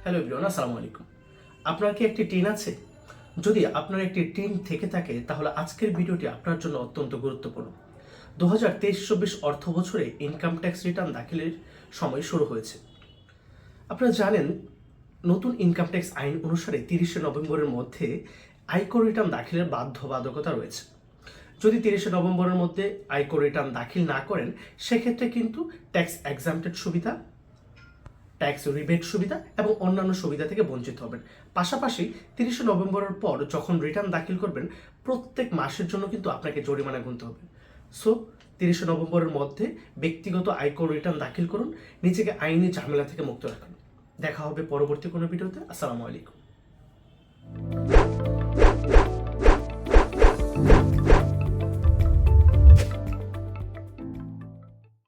Hello everyone, আসসালামু আলাইকুম। আপনার কি একটি টিন আছে? যদি আপনার একটি টিন থেকে থাকে তাহলে আজকের ভিডিওটি আপনার জন্য অত্যন্ত গুরুত্বপূর্ণ। 2023-24 অর্থ বছরে ইনকাম ট্যাক্স রিটার্ন দাখিলের সময় শুরু হয়েছে। আপনারা জানেন, নতুন ইনকাম ট্যাক্স আইন অনুসারে 30শে নভেম্বরের মধ্যে আয়কর রিটার্ন দাখিলের বাধ্যবাধকতা রয়েছে। যদি 30শে নভেম্বরের মধ্যে আয়কর রিটার্ন দাখিল না করেন, সেক্ষেত্রে কিন্তু ট্যাক্স এক্সাম্পটেড সুবিধা, ট্যাক্স রিবেট সুবিধা এবং অন্যান্য সুবিধা থেকে বঞ্চিত হবেন। পাশাপাশি 30শে নভেম্বরের পর যখন রিটার্ন দাখিল করবেন, প্রত্যেক মাসের জন্য কিন্তু আপনাকে জরিমানা গুনতে হবে। সো 30শে নভেম্বরের মধ্যে ব্যক্তিগত আয়কর রিটার্ন দাখিল করুন, নিজেকে আইনি ঝামেলা থেকে মুক্ত রাখুন। দেখা হবে পরবর্তী কোনো ভিডিওতে। আসসালামু আলাইকুম।